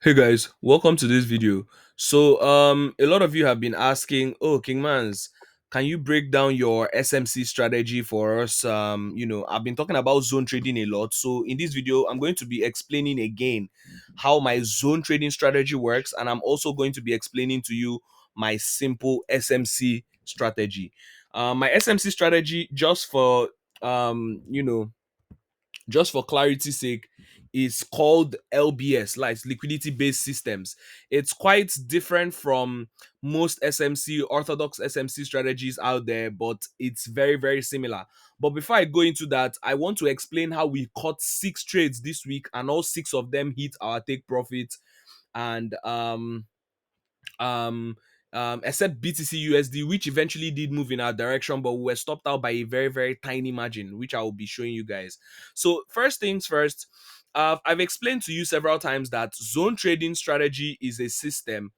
Hey guys, welcome to this video. A lot of you have been asking, "Oh, Kingmans, can you break down your SMC strategy for us?" I've been talking about zone trading a lot. So in this video, I'm going to be explaining again how my zone trading strategy works, and I'm also going to be explaining to you my simple SMC strategy. My SMC strategy, just for clarity's sake, is called LBS, like liquidity based systems. It's quite different from most SMC, orthodox SMC strategies out there, but it's very, very similar. But before I go into that, I want to explain how we caught 6 trades this week and all 6 of them hit our take profit. And um except BTC USD, which eventually did move in our direction, but we were stopped out by a very, very tiny margin, which I will be showing you guys. So, first things first, I've explained to you several times that zone trading strategy is a system.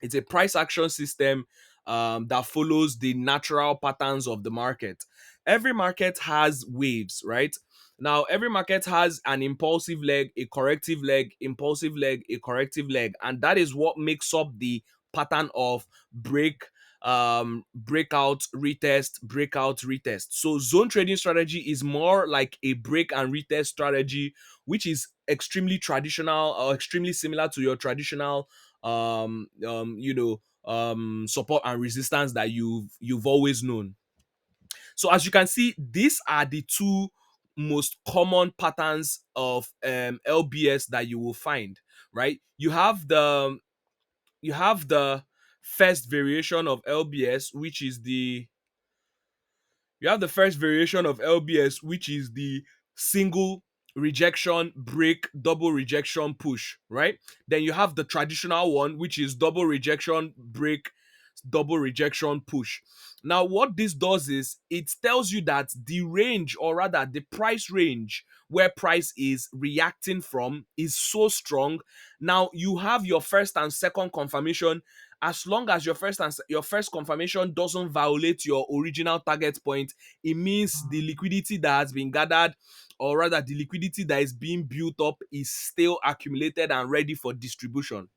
It's a price action system that follows the natural patterns of the market. Every market has waves, right? Now, every market has an impulsive leg, a corrective leg, impulsive leg, a corrective leg, and that is what makes up the pattern of breakout, retest, breakout, retest. So, zone trading strategy is more like a break and retest strategy, which is extremely traditional or extremely similar to your traditional support and resistance that you've always known. So as you can see, these are the two most common patterns of LBS that you will find, right? You have the first variation of LBS, which is the you have the first variation of LBS, which is the single rejection break, double rejection push, right? Then you have the traditional one, which is double rejection break, double rejection push. Now, what this does is it tells you that the range, or rather the price range where price is reacting from, is so strong. Now, you have your first and second confirmation. As long as your first confirmation doesn't violate your original target point, it means the liquidity that has been gathered, or rather the liquidity that is being built up, is still accumulated and ready for distribution.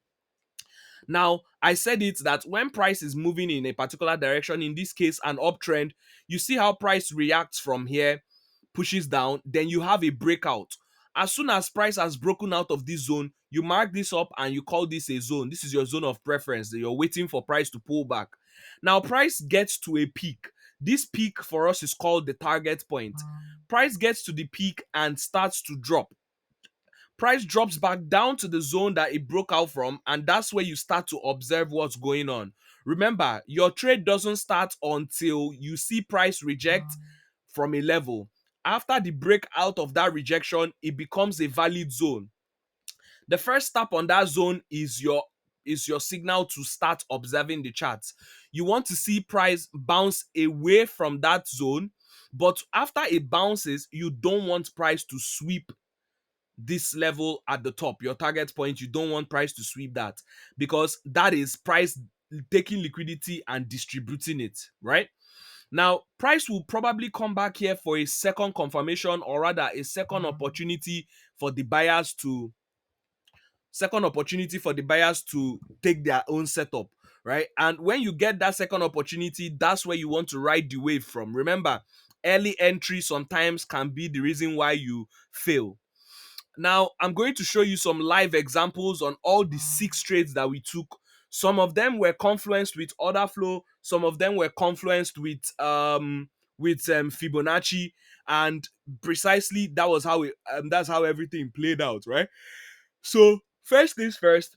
Now, I said it that when price is moving in a particular direction, in this case an uptrend, you see how price reacts from here, pushes down, then you have a breakout. As soon as price has broken out of this zone, you mark this up and you call this a zone. This is your zone of preference. You're waiting for price to pull back. Now, price gets to a peak. This peak for us is called the target point. Price gets to the peak and starts to drop. Price drops back down to the zone that it broke out from, and that's where you start to observe what's going on. Remember, your trade doesn't start until you see price reject from a level. After the breakout of that rejection, it becomes a valid zone. The first step on that zone is your signal to start observing the charts. You want to see price bounce away from that zone, but after it bounces, you don't want price to sweep this level at the top, your target point. You don't want price to sweep that, because that is price taking liquidity and distributing it, right? Now, price will probably come back here for a second confirmation, or rather a for the buyers to take their own setup, right? And when you get that second opportunity, that's where you want to ride the wave from. Remember, early entry sometimes can be the reason why you fail. Now, I'm going to show you some live examples on all the 6 trades that we took. Some of them were confluenced with order flow, some of them were confluenced with Fibonacci, and precisely that's how everything played out, right? So, first things first,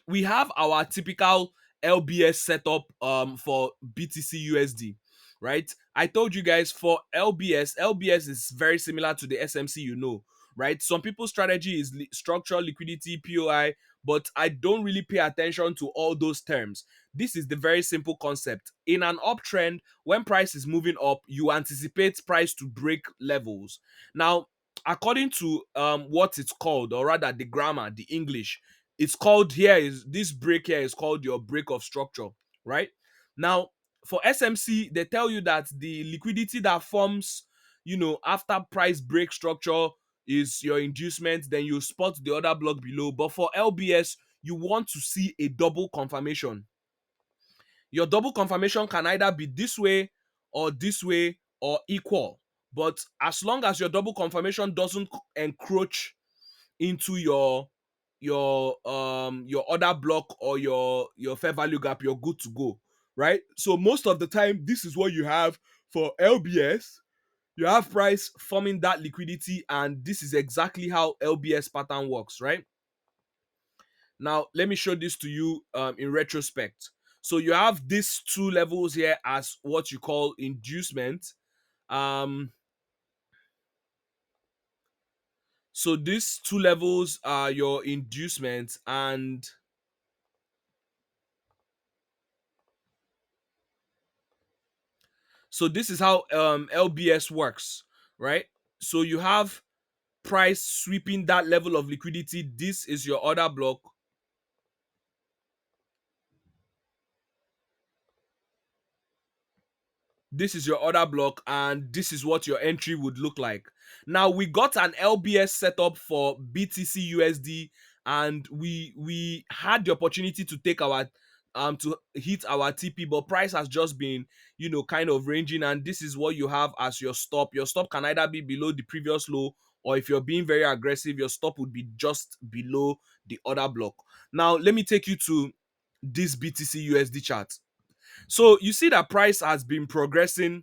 we have our typical LBS setup for BTC USD, right? I told you guys for LBS is very similar to the SMC, right? Some people's strategy is structural liquidity, POI, but I don't really pay attention to all those terms. This is the very simple concept. In an uptrend, when price is moving up, you anticipate price to break levels. Now, according to what it's called, or rather the grammar, the English, it's called here is this break here is called your break of structure, right? Now, for SMC, they tell you that the liquidity that forms, after price break structure is your inducement, then you spot the other block below. But for LBS, you want to see a double confirmation. Your double confirmation can either be this way or equal. But as long as your double confirmation doesn't encroach into your other block or your fair value gap, you're good to go, right? So most of the time, this is what you have for LBS. You have price forming that liquidity, and this is exactly how LBS pattern works, right? Now let me show this to you in retrospect. So you have these two levels here as what you call inducement. um so these two levels are your inducement, and so this is how LBS works, right? So you have price sweeping that level of liquidity. This is your order block. This is your order block, and this is what your entry would look like. Now we got an LBS setup for BTC USD, and we had the opportunity to take our to hit our TP, but price has just been, kind of ranging, and this is what you have as your stop. Your stop can either be below the previous low, or if you're being very aggressive, your stop would be just below the order block. Now let me take you to this BTC USD chart. So you see that price has been progressing,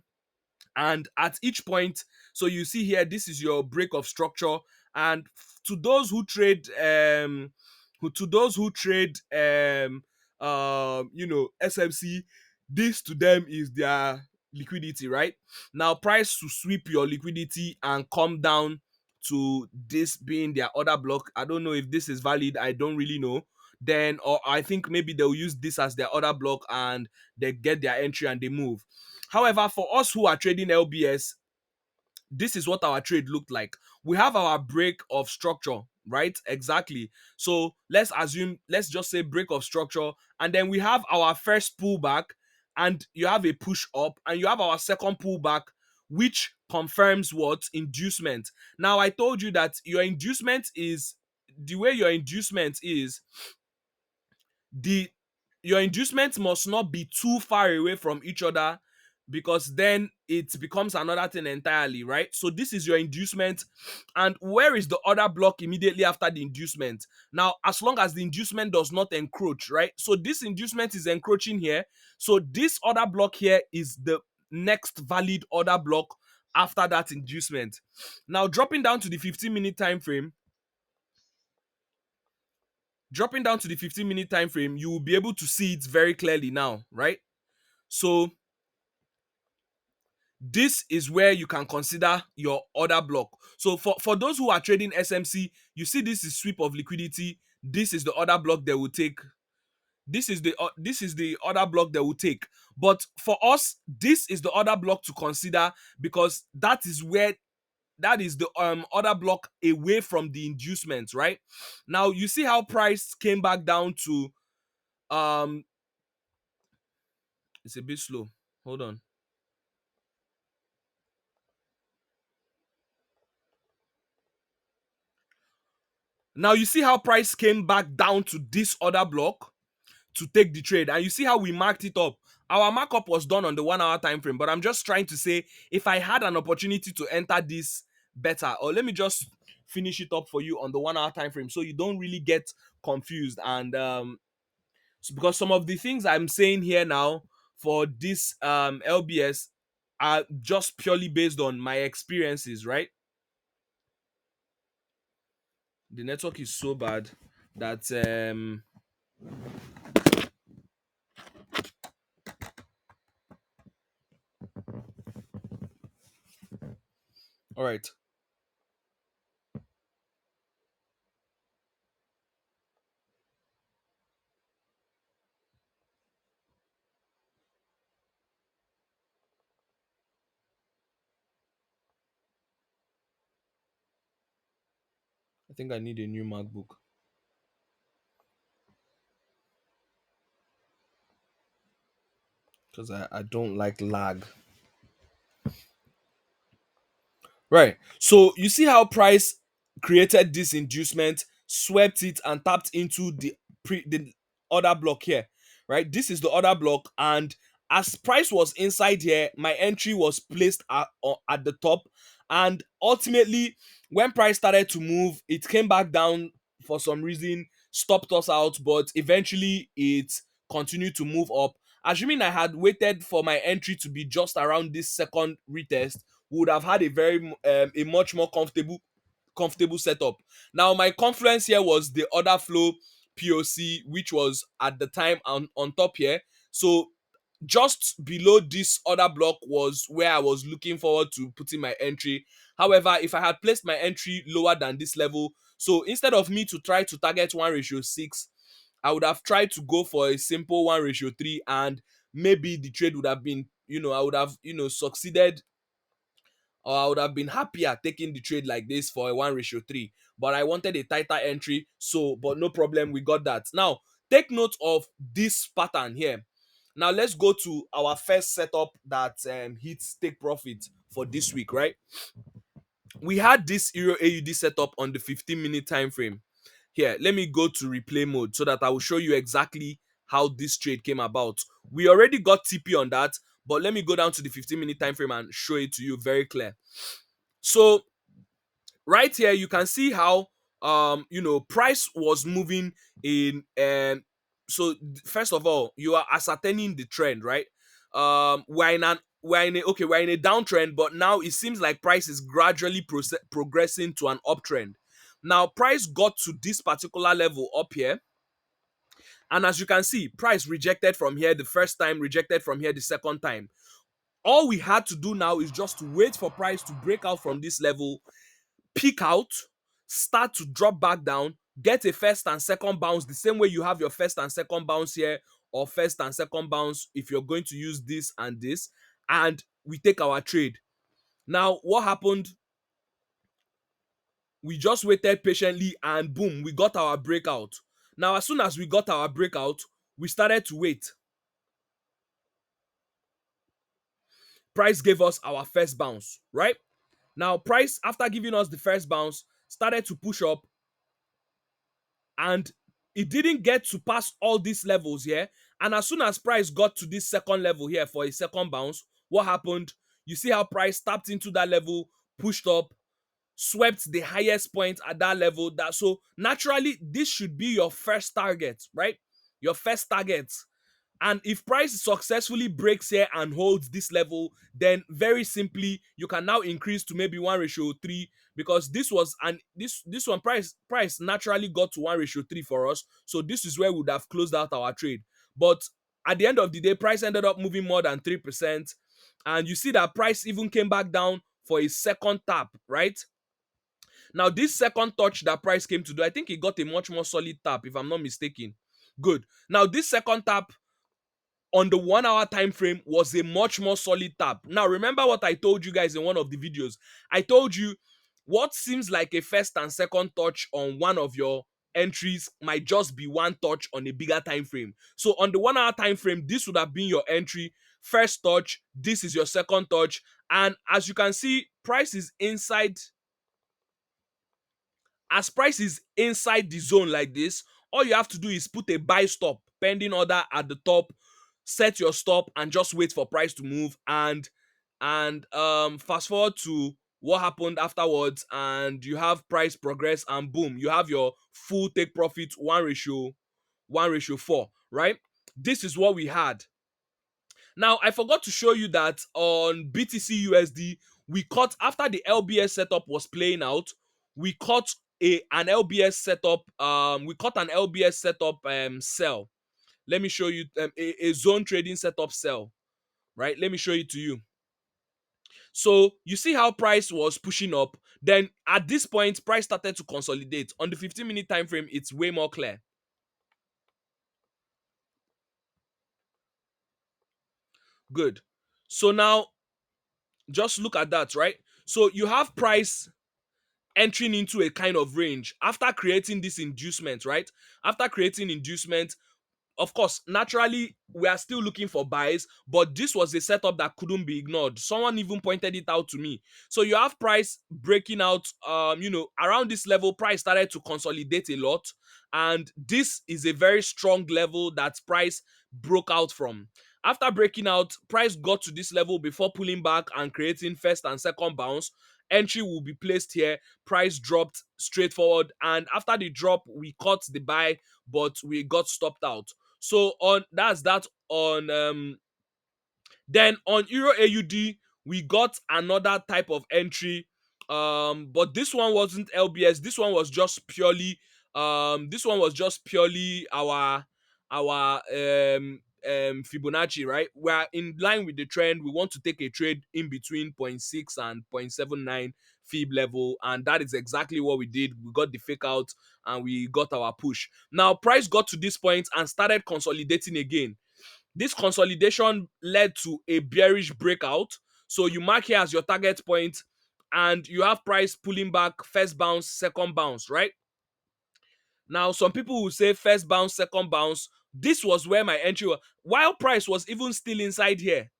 and at each point, so you see here, this is your break of structure. And to those who trade to those who trade SMC, this to them is their liquidity, right? Now price to sweep your liquidity and come down to this being their order block. I don't know if this is valid, I don't really know. Then, or I think maybe they'll use this as their order block and they get their entry and they move. However, for us who are trading LBS, this is what our trade looked like. We have our break of structure, right? Exactly. So let's just say break of structure, and then we have our first pullback, and you have a push up, and you have our second pullback, which confirms what? Inducement. Now, I told you that your inducement is the way your inducement is the your inducements must not be too far away from each other, because then it becomes another thing entirely, right? So this is your inducement, and where is the other block immediately after the inducement? Now, as long as the inducement does not encroach, right? So this inducement is encroaching here, so this other block here is the next valid order block after that inducement. Now, dropping down to the 15-minute time frame, you will be able to see it very clearly now, right? So this is where you can consider your order block. So for those who are trading SMC, you see this is sweep of liquidity. This is the order block they will take. This is the order block they will take. But for us, this is the order block to consider, because that is the order block away from the inducement, right? Now you see how price came back down to um it's a bit slow. Hold on. Now you see how price came back down to this order block to take the trade, and you see how we marked it up. Our markup was done on the 1 hour time frame, but I'm just trying to say, if I had an opportunity to enter this better, or let me just finish it up for you on the 1 hour time frame, so you don't really get confused. And so because some of the things I'm saying here now for this LBS are just purely based on my experiences, right? The network is so bad that all right. I think I need a new MacBook because I don't like lag. Right. So you see how price created this inducement, swept it, and tapped into the other block here, right? This is the other block, and as price was inside here, my entry was placed at the top, and ultimately, when price started to move, it came back down for some reason, stopped us out, but eventually it continued to move up. Assuming I had waited for my entry to be just around this second retest, we would have had a much more comfortable setup. Now, my confluence here was the order flow POC, which was at the time on top here. So just below this other block was where I was looking forward to putting my entry. However, if I had placed my entry lower than this level, so instead of me to try to target 1:6, I would have tried to go for a simple 1:3, and maybe the trade would have been, I would have, succeeded, or I would have been happier taking the trade like this for a 1:3. But I wanted a tighter entry, so but no problem, we got that. Now, take note of this pattern here. Now let's go to our first setup that hits take profit for this week, right? We had this Euro AUD setup on the 15-minute time frame. Here, let me go to replay mode so that I will show you exactly how this trade came about. We already got TP on that, but let me go down to the 15-minute time frame and show it to you very clear. So right here you can see how price was moving in. So first of all, you are ascertaining the trend, right? We're in a downtrend, but now it seems like price is gradually progressing to an uptrend. Now price got to this particular level up here, and as you can see, price rejected from here the first time, rejected from here the second time. All we had to do now is just to wait for price to break out from this level, peak out, start to drop back down, get a first and second bounce the same way you have your first and second bounce here, or first and second bounce if you're going to use this and this, and we take our trade. Now, what happened? We just waited patiently, and boom, we got our breakout. Now, as soon as we got our breakout, we started to wait. Price gave us our first bounce, right? Now, price, after giving us the first bounce, started to push up, and it didn't get to pass all these levels here. And as soon as price got to this second level here for a second bounce, what happened? You see how price tapped into that level, pushed up, swept the highest point at that level. That so naturally this should be your first target, right? Your first target. And if price successfully breaks here and holds this level, then very simply you can now increase to maybe 1:3, because this was, and this one, price naturally got to 1:3 for us. So this is where we would have closed out our trade. But at the end of the day, price ended up moving more than 3%. And you see that price even came back down for a second tap, right? Now, this second touch that price came to do, I think it got a much more solid tap, if I'm not mistaken. Good. Now, this second tap on the 1 hour time frame was a much more solid tap. Now, remember what I told you guys in one of the videos. I told you what seems like a first and second touch on one of your entries might just be one touch on a bigger time frame. So on the 1 hour time frame, this would have been your entry, first touch, this is your second touch. And as you can see, price is inside. As price is inside the zone like this, all you have to do is put a buy stop pending order at the top, set your stop, and just wait for price to move. And fast forward to what happened afterwards, and you have price progress, and boom, you have your full take profit 1:4, right? This is what we had. Now, I forgot to show you that on BTC USD, we caught, after the LBS setup was playing out, we caught an LBS setup. We caught an LBS setup sell. Let me show you a zone trading setup sell. Right? Let me show it to you. So you see how price was pushing up. Then at this point, price started to consolidate. On the 15-minute time frame, it's way more clear. Good. So now, just look at that, right? So you have price entering into a kind of range after creating this inducement, right? After creating inducement, of course, naturally, we are still looking for buys, but this was a setup that couldn't be ignored. Someone even pointed it out to me. So you have price breaking out, around this level, price started to consolidate a lot. And this is a very strong level that price broke out from. After breaking out, price got to this level before pulling back and creating first and second bounce. Entry will be placed here. Price dropped straightforward, and after the drop, we caught the buy, but we got stopped out. So on that's that on then on Euro AUD, we got another type of entry. But this one wasn't LBS. This one was just purely our Fibonacci, right? We're in line with the trend. We want to take a trade in between zero point 0.6 and 0.79 fib level, and that is exactly what we did. We got the fake out and we got our push. Now price got to this point and started consolidating again. This consolidation led to a bearish breakout. So you mark here as your target point, and you have price pulling back, first bounce, second bounce, right? Now, some people will say first bounce, second bounce. This was where my entry was. While price was even still inside here,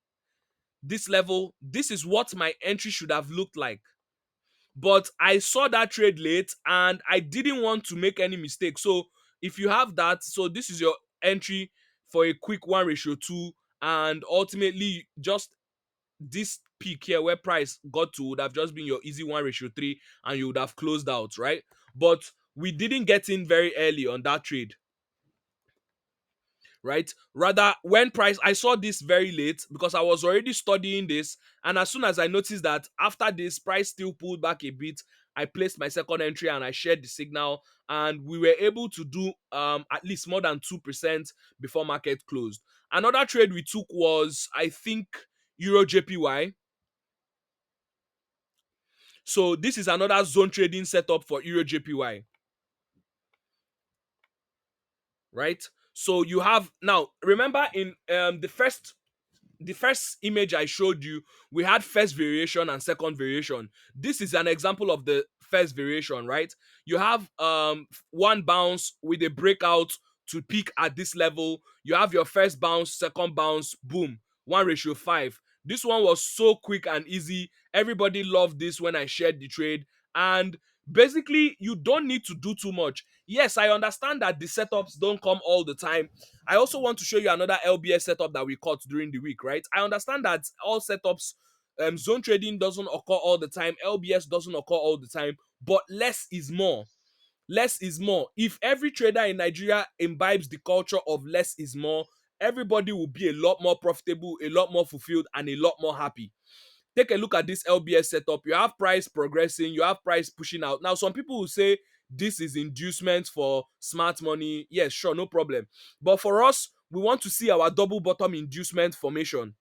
this level, this is what my entry should have looked like. But I saw that trade late and I didn't want to make any mistake. So if you have that, so this is your entry for a quick 1:2, and ultimately just this peak here where price got to would have just been your easy 1:3, and you would have closed out, right? But we didn't get in very early on that trade, right? Rather, when price, I saw this very late because I was already studying this, and as soon as I noticed that after this price still pulled back a bit, I placed my second entry and I shared the signal, and we were able to do at least more than 2% before market closed. Another trade we took was, I think, Euro JPY. So this is another zone trading setup for Euro JPY, right? So you have, now remember in the first image I showed you, we had first variation and second variation. This is an example of the first variation, right? You have one bounce with a breakout to peak at this level. You have your first bounce, second bounce, boom, 1:5. This one was so quick and easy. Everybody loved this when I shared the trade. And basically, you don't need to do too much. Yes, I understand that the setups don't come all the time. I also want to show you another LBS setup that we caught during the week, right? I understand that all setups, zone trading doesn't occur all the time, LBS doesn't occur all the time, but less is more. Less is more. If every trader in Nigeria imbibes the culture of less is more, everybody will be a lot more profitable, a lot more fulfilled, and a lot more happy. Take a look at this LBS setup. You have price progressing, you have price pushing out. Now, some people will say this is inducement for smart money. Yes, sure, no problem. But for us, we want to see our double bottom inducement formation.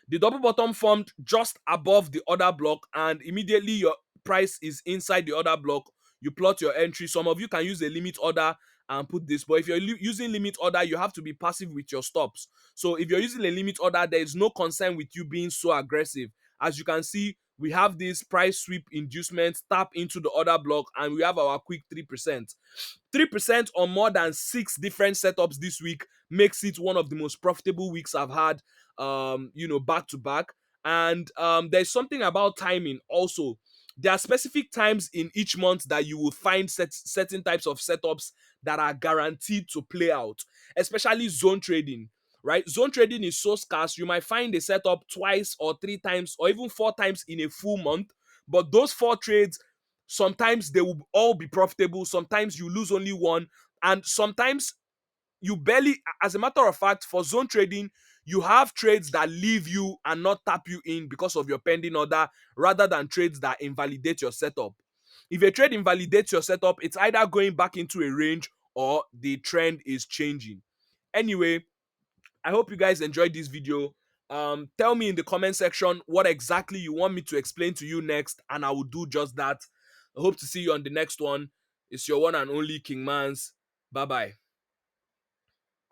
The double bottom formed just above the order block, and immediately your price is inside the order block. You plot your entry. Some of you can use a limit order and put this, but if you're using limit order, you have to be passive with your stops. So if you're using a limit order, there is no concern with you being so aggressive. As you can see, we have this price sweep inducement, tap into the order block, and we have our quick 3%. 3% on more than 6 different setups this week makes it one of the most profitable weeks I've had, back to back. And there's something about timing also. There are specific times in each month that you will find certain types of setups that are guaranteed to play out, especially zone trading, right? Zone trading is so scarce. You might find a setup twice or 3 times or even 4 times in a full month, but those 4 trades, sometimes they will all be profitable, sometimes you lose only one, and sometimes you barely, as a matter of fact, for zone trading, you have trades that leave you and not tap you in because of your pending order, rather than trades that invalidate your setup. If a trade invalidates your setup, it's either going back into a range or the trend is changing. Anyway, I hope you guys enjoyed this video. Tell me in the comment section what exactly you want me to explain to you next, and I will do just that. I hope to see you on the next one. It's your one and only King Mans. Bye bye.